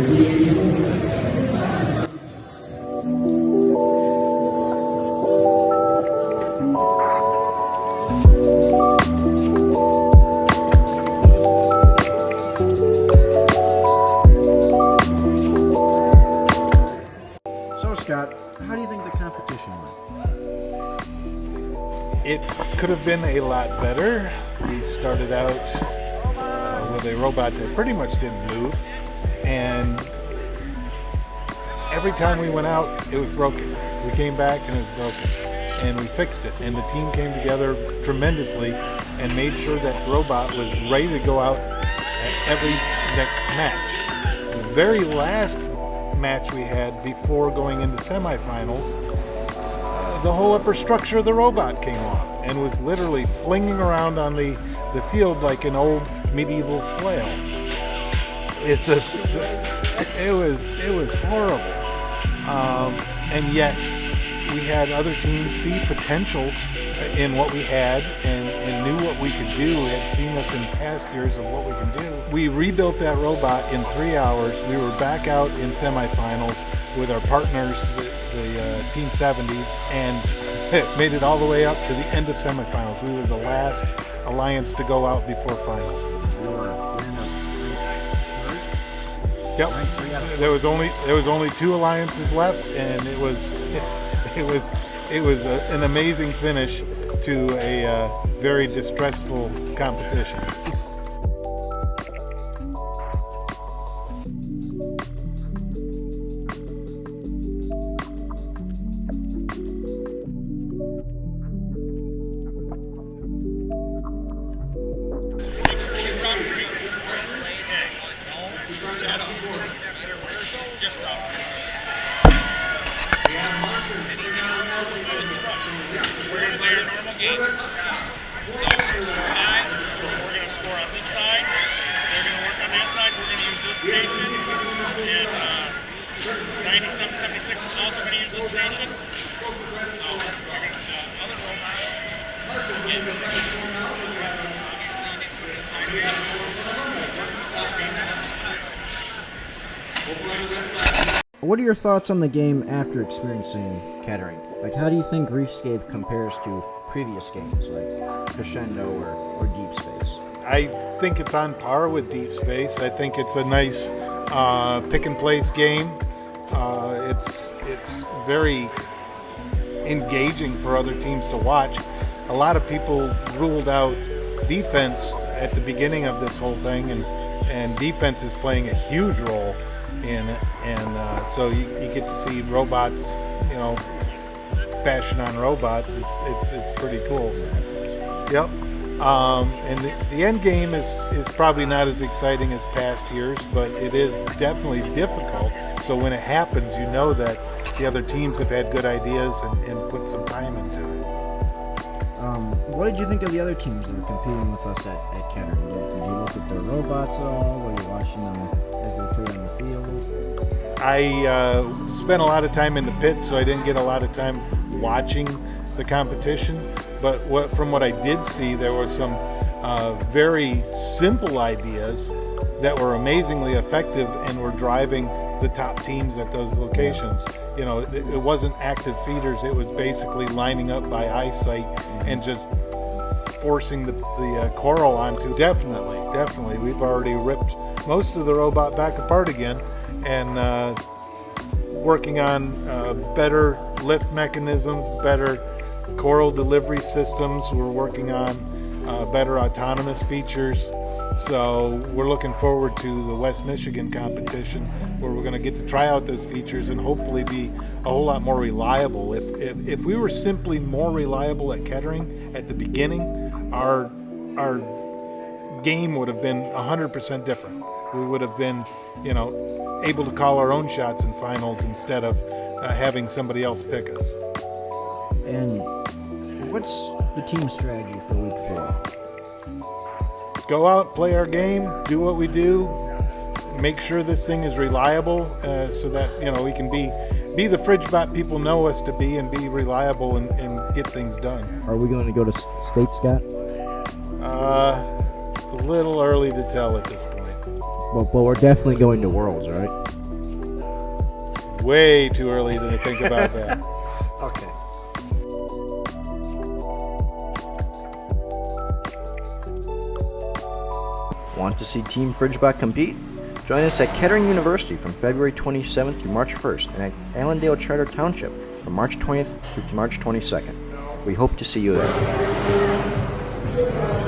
So, Scott, how do you think the competition went? It could have been a lot better. We started out with a robot that pretty much didn't move, and every time we went out, it was broken. We came back and it was broken, and we fixed it. And the team came together tremendously and made sure that the robot was ready to go out at every next match. The very last match we had before going into semifinals, the whole upper structure of the robot came off and was literally flinging around on the field like an old medieval flail. It was horrible, and yet we had other teams see potential in what we had and knew what we could do, had seen us in past years of what we can do. We rebuilt that robot in 3 hours. We were back out in semifinals with our partners, the Team 70, and made it all the way up to the end of semifinals. We were the last alliance to go out before finals. Yep. There was only 2 alliances left, and it was an amazing finish to a very distressful competition. We're going to play our normal game. So, we're going to score on this side. They're going to work on that side. We're going to use this station. And 9776 is also going to use this station. So, we're going to other robots. What are your thoughts on the game after experiencing Kettering? Like, how do you think Reefscape compares to previous games like Crescendo or Deep Space? I think it's on par with Deep Space. I think it's a nice pick and place game. It's very engaging for other teams to watch. A lot of people ruled out defense at the beginning of this whole thing, and defense is playing a huge role in it, and so you get to see robots, bashing on robots. It's pretty cool. Yep. And the end game is probably not as exciting as past years, but it is definitely difficult. So when it happens, you know that the other teams have had good ideas and put some time into it. What did you think of the other teams that were competing with us at Kettering? Did you look at their robots at all? Were you watching them as they played on the field? I spent a lot of time in the pits, so I didn't get a lot of time watching the competition. But from what I did see, there were some very simple ideas that were amazingly effective and were driving the top teams at those locations. It wasn't active feeders. It was basically lining up by eyesight and just forcing the coral onto. Definitely. We've already ripped most of the robot back apart again and working on better lift mechanisms, better coral delivery systems. We're working on better autonomous features. So we're looking forward to the West Michigan competition, where we're going to get to try out those features and hopefully be a whole lot more reliable. If we were simply more reliable at Kettering at the beginning, our game would have been 100% different. We would have been, able to call our own shots in finals instead of having somebody else pick us. And what's the team strategy for week 4? Go out, play our game, do what we do, make sure this thing is reliable, so that we can be the FridgeBot people know us to be, and be reliable and get things done. Are we going to go to state, Scott? It's a little early to tell at this point. But we're definitely going to Worlds, right? Way too early to think about that. Okay. Want to see Team FridgeBot compete? Join us at Kettering University from February 27th through March 1st and at Allendale Charter Township from March 20th through March 22nd. We hope to see you there.